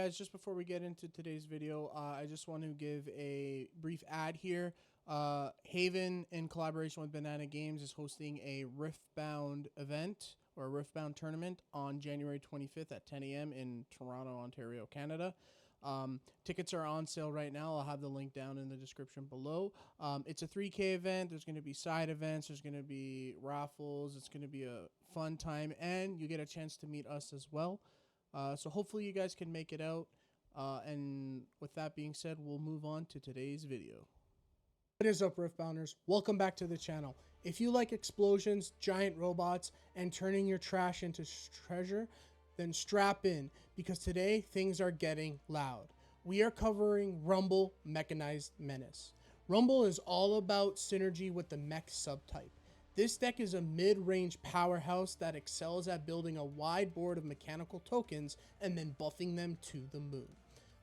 Guys, just before we get into today's video, I just want to give a brief ad here. Haven, in collaboration with Banana Games, is hosting a Riftbound event or a Riftbound tournament on January 25th at 10 a.m. in Toronto, Ontario, Canada. Tickets are on sale right now. I'll have the link down in the description below. It's a 3K event. There's going to be side events. There's going to be raffles. It's going to be a fun time, and you get a chance to meet us as well. So hopefully you guys can make it out. And with that being said, we'll move on to today's video. What is up, Riftbounders? Welcome back to the channel. If you like explosions, giant robots, and turning your trash into treasure, then strap in, because today things are getting loud. We are covering Rumble Mechanized Menace. Rumble is all about synergy with the Mech subtype. This deck is a mid-range powerhouse that excels at building a wide board of mechanical tokens and then buffing them to the moon.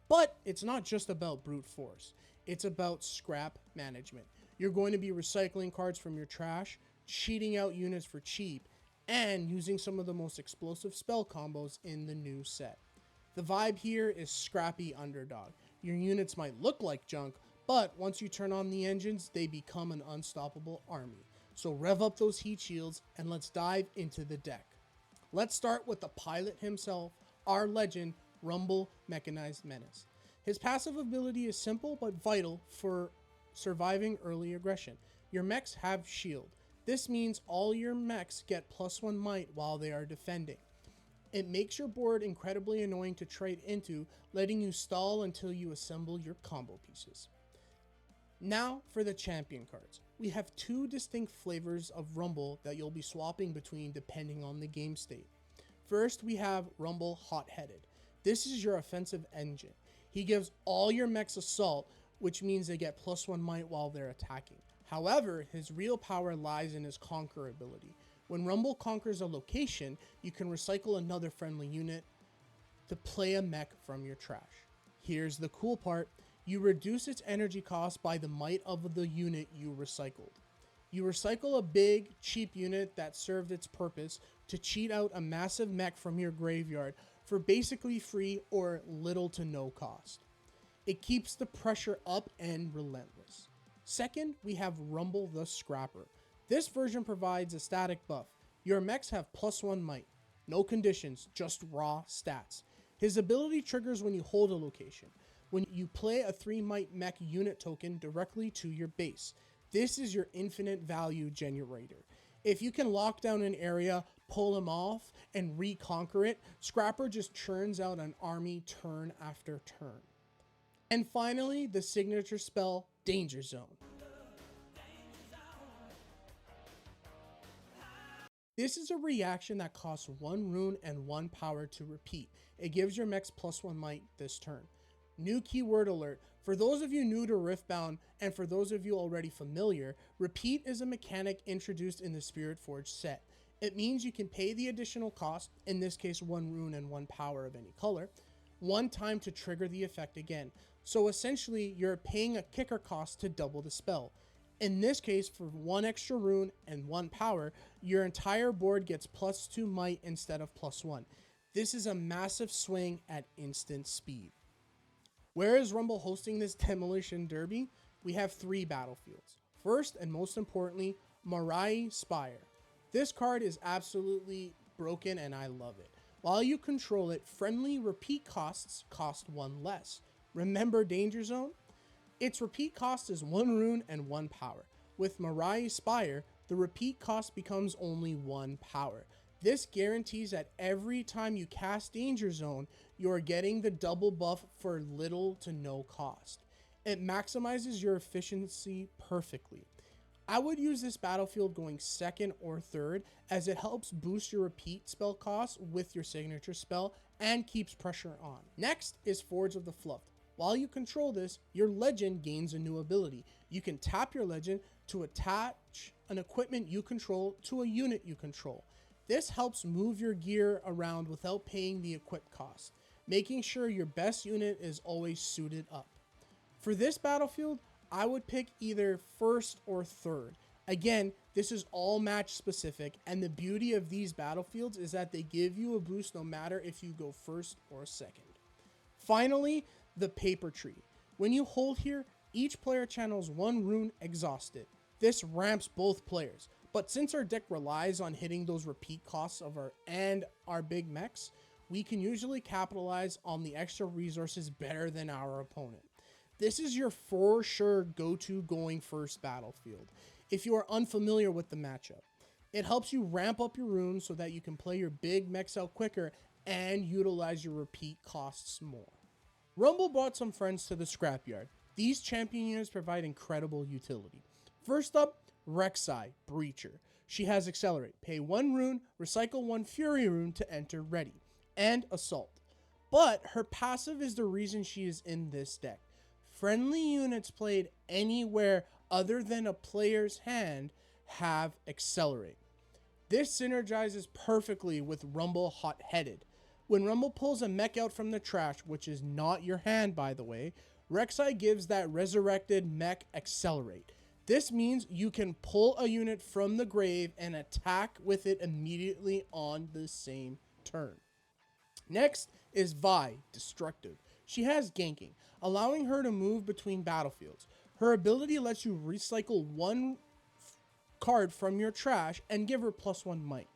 But it's not just about brute force. It's about scrap management. You're going to be recycling cards from your trash, cheating out units for cheap, and using some of the most explosive spell combos in the new set. The vibe here is scrappy underdog. Your units might look like junk, but once you turn on the engines, they become an unstoppable army. So rev up those heat shields and let's dive into the deck. Let's start with the pilot himself, our legend, Rumble Mechanized Menace. His passive ability is simple but vital for surviving early aggression. Your mechs have shield. This means all your mechs get +1 might while they are defending. It makes your board incredibly annoying to trade into, letting you stall until you assemble your combo pieces. Now for the champion cards. We have two distinct flavors of Rumble that you'll be swapping between depending on the game state. First, we have Rumble Hot-Headed. This is your offensive engine. He gives all your mechs assault, which means they get +1 might while they're attacking. However, his real power lies in his Conquer ability. When Rumble conquers a location, you can recycle another friendly unit to play a mech from your trash. Here's the cool part. You reduce its energy cost by the might of the unit you recycled. You recycle a big, cheap unit that served its purpose to cheat out a massive mech from your graveyard for basically free or little to no cost. It keeps the pressure up and relentless. Second, we have Rumble the Scrapper. This version provides a static buff. Your mechs have +1 might. No conditions, just raw stats. His ability triggers when you hold a location. When you play a 3 might mech unit token directly to your base. This is your infinite value generator. If you can lock down an area, pull him off, and reconquer it, Scrapper just churns out an army turn after turn. And finally, the signature spell, Danger Zone. This is a reaction that costs 1 rune and 1 power to repeat. It gives your mechs +1 might this turn. New keyword alert. For those of you new to Riftbound, and for those of you already familiar, repeat is a mechanic introduced in the Spiritforged set. It means you can pay the additional cost, in this case 1 rune and 1 power of any color, 1 time to trigger the effect again. So essentially, you're paying a kicker cost to double the spell. In this case, for 1 extra rune and 1 power, your entire board gets +2 might instead of +1. This is a massive swing at instant speed. Where is Rumble hosting this demolition derby? We have 3 battlefields. First, and most importantly, Marai Spire. This card is absolutely broken and I love it. While you control it, friendly repeat costs cost 1 less. Remember Danger Zone? Its repeat cost is 1 rune and 1 power. With Marai Spire, the repeat cost becomes only 1 power. This guarantees that every time you cast Danger Zone, you're getting the double buff for little to no cost. It maximizes your efficiency perfectly. I would use this battlefield going 2nd or 3rd, as it helps boost your repeat spell costs with your signature spell and keeps pressure on. Next is Forge of the Fluffed. While you control this, your legend gains a new ability. You can tap your legend to attach an equipment you control to a unit you control. This helps move your gear around without paying the equip cost, making sure your best unit is always suited up. For this battlefield, I would pick either 1st or 3rd. Again, this is all match specific, and the beauty of these battlefields is that they give you a boost no matter if you go 1st or 2nd. Finally, the paper tree. When you hold here, each player channels 1 rune Exhausted. This ramps both players, but since our deck relies on hitting those repeat costs of our big mechs, we can usually capitalize on the extra resources better than our opponent. This is your for sure go-to going first battlefield if you are unfamiliar with the matchup. It helps you ramp up your runes so that you can play your big mechs out quicker and utilize your repeat costs more. Rumble brought some friends to the scrapyard. These champion units provide incredible utility. First up, Rek'Sai, Breacher. She has Accelerate. Pay 1 rune, recycle 1 Fury rune to enter ready, and Assault. But her passive is the reason she is in this deck. Friendly units played anywhere other than a player's hand have Accelerate. This synergizes perfectly with Rumble Hot-Headed. When Rumble pulls a mech out from the trash, which is not your hand by the way, Rek'Sai gives that resurrected mech Accelerate. This means you can pull a unit from the grave and attack with it immediately on the same turn. Next is Vi, Destructive. She has ganking, allowing her to move between battlefields. Her ability lets you recycle 1 card from your trash and give her +1 might.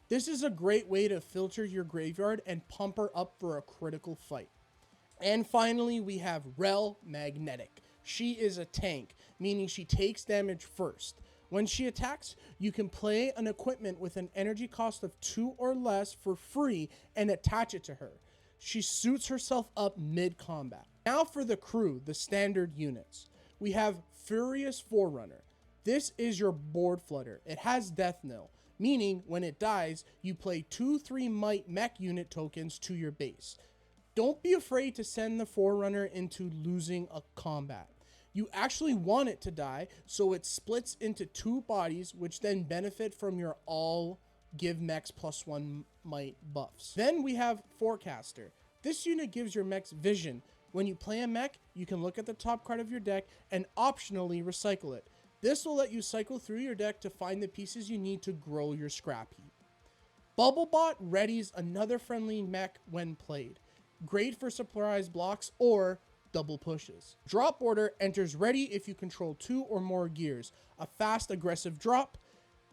This is a great way to filter your graveyard and pump her up for a critical fight. And finally, we have Rel Magnetic. She is a tank, meaning she takes damage first. When she attacks, you can play an equipment with an energy cost of 2 or less for free and attach it to her. She suits herself up mid-combat. Now for the crew, the standard units. We have Furious Forerunner. This is your board flutter. It has Death Knell, meaning when it dies, you play 2 3 might mech unit tokens to your base. Don't be afraid to send the Forerunner into losing a combat. You actually want it to die, so it splits into 2 bodies, which then benefit from your all give mechs +1 might buffs. Then we have Forecaster. This unit gives your mechs vision. When you play a mech, you can look at the top card of your deck and optionally recycle it. This will let you cycle through your deck to find the pieces you need to grow your scrap heap. Bubblebot readies another friendly mech when played. Great for surprise blocks or double pushes. Drop Order enters ready if you control 2 or more gears. A fast aggressive drop.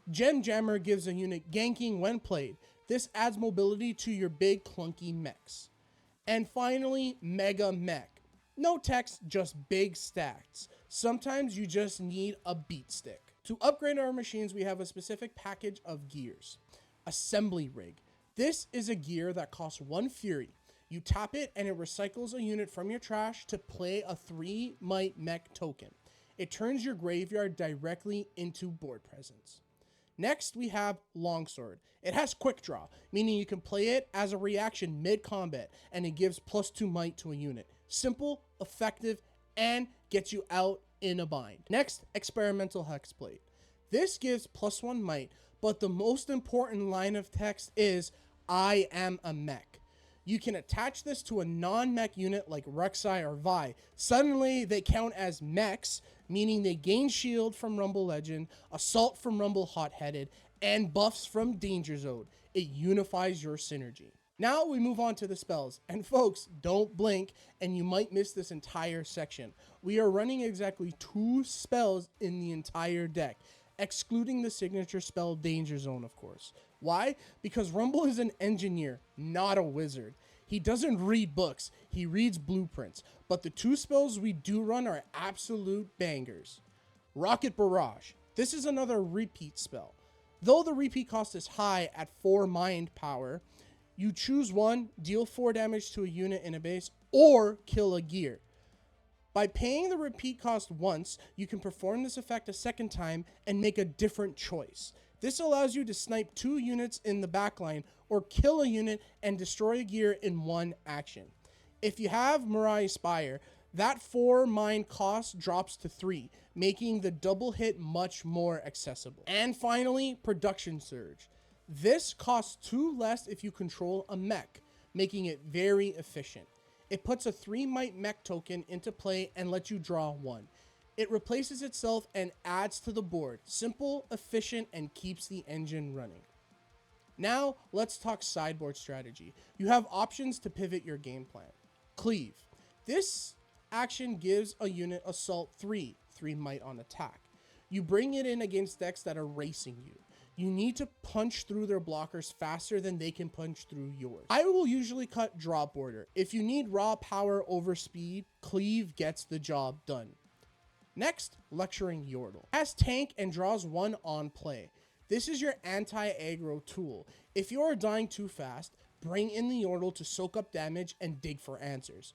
Gem Jammer gives a unit ganking when played. This adds mobility to your big clunky mechs. And finally, Mega Mech. No text, just big stats. Sometimes you just need a beat stick. To upgrade our machines, we have a specific package of gears. Assembly Rig. This is a gear that costs 1 Fury. You tap it and it recycles a unit from your trash to play a 3 might mech token. It turns your graveyard directly into board presence. Next, we have Longsword. It has Quick Draw, meaning you can play it as a reaction mid-combat, and it gives +2 might to a unit. Simple, effective, and gets you out in a bind. Next, Experimental Hexblade. This gives +1 might, but the most important line of text is, I am a mech. You can attach this to a non-mech unit like Rek'Sai or Vi. Suddenly, they count as mechs, meaning they gain shield from Rumble Legend, assault from Rumble Hot-Headed, and buffs from Danger Zone. It unifies your synergy. Now we move on to the spells. And folks, don't blink and you might miss this entire section. We are running exactly 2 spells in the entire deck, excluding the signature spell Danger Zone, of course. Why? Because Rumble is an engineer, not a wizard. He doesn't read books, he reads blueprints. But the 2 spells we do run are absolute bangers. Rocket Barrage. This is another repeat spell. Though the repeat cost is high at 4 mind power, you choose one, deal 4 damage to a unit in a base, or kill a gear. By paying the repeat cost once, you can perform this effect a second time and make a different choice. This allows you to snipe 2 units in the backline or kill a unit and destroy a gear in 1 action. If you have Marai Spire, that 4 mind cost drops to 3, making the double hit much more accessible. And finally, Production Surge. This costs 2 less if you control a mech, making it very efficient. It puts a 3 might mech token into play and lets you draw 1. It replaces itself and adds to the board. Simple, efficient, and keeps the engine running. Now, let's talk sideboard strategy. You have options to pivot your game plan. Cleave. This action gives a unit Assault 3 might on attack. You bring it in against decks that are racing you. You need to punch through their blockers faster than they can punch through yours. I will usually cut Drop Order. If you need raw power over speed, Cleave gets the job done. Next, Lecturing Yordle. Has tank and draws 1 on play. This is your anti-aggro tool. If you are dying too fast, bring in the Yordle to soak up damage and dig for answers.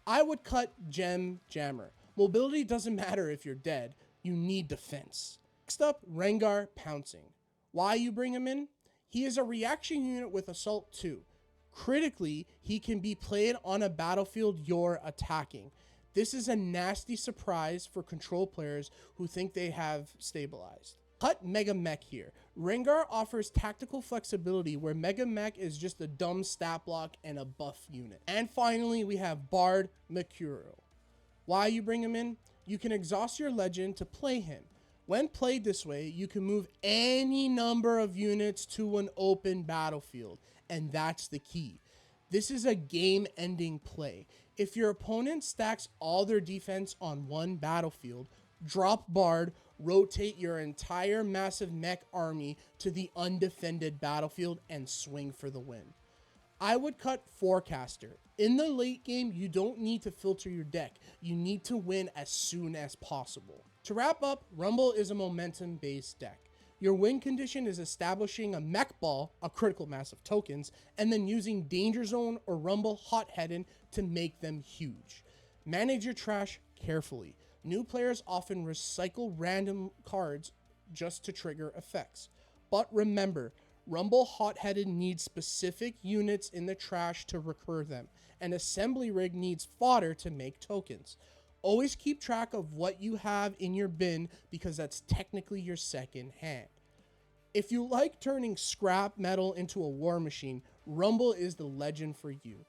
I would cut Gem Jammer. Mobility doesn't matter if you're dead. You need defense. Next up, Rengar Pouncing. Why you bring him in? He is a reaction unit with Assault 2. Critically, he can be played on a battlefield you're attacking. This is a nasty surprise for control players who think they have stabilized. Cut Mega Mech here. Rengar offers tactical flexibility where Mega Mech is just a dumb stat block and a buff unit. And finally, we have Bard Mercurial. Why you bring him in? You can exhaust your legend to play him. When played this way, you can move any number of units to an open battlefield, and that's the key. This is a game-ending play. If your opponent stacks all their defense on one battlefield, drop Bard, rotate your entire massive mech army to the undefended battlefield, and swing for the win. I would cut Forecaster. In the late game, you don't need to filter your deck. You need to win as soon as possible. To wrap up, Rumble is a momentum-based deck. Your win condition is establishing a mech ball, a critical mass of tokens, and then using Danger Zone or Rumble Hot-Headed to make them huge. Manage your trash carefully. New players often recycle random cards just to trigger effects. But remember, Rumble Hot-Headed needs specific units in the trash to recur them, and Assembly Rig needs fodder to make tokens. Always keep track of what you have in your bin because that's technically your second hand. If you like turning scrap metal into a war machine, Rumble is the legend for you.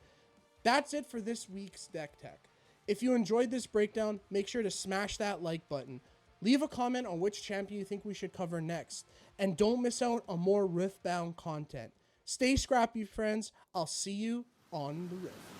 That's it for this week's Deck Tech. If you enjoyed this breakdown, make sure to smash that like button. Leave a comment on which champion you think we should cover next. And don't miss out on more Riftbound content. Stay scrappy, friends. I'll see you on the Rift.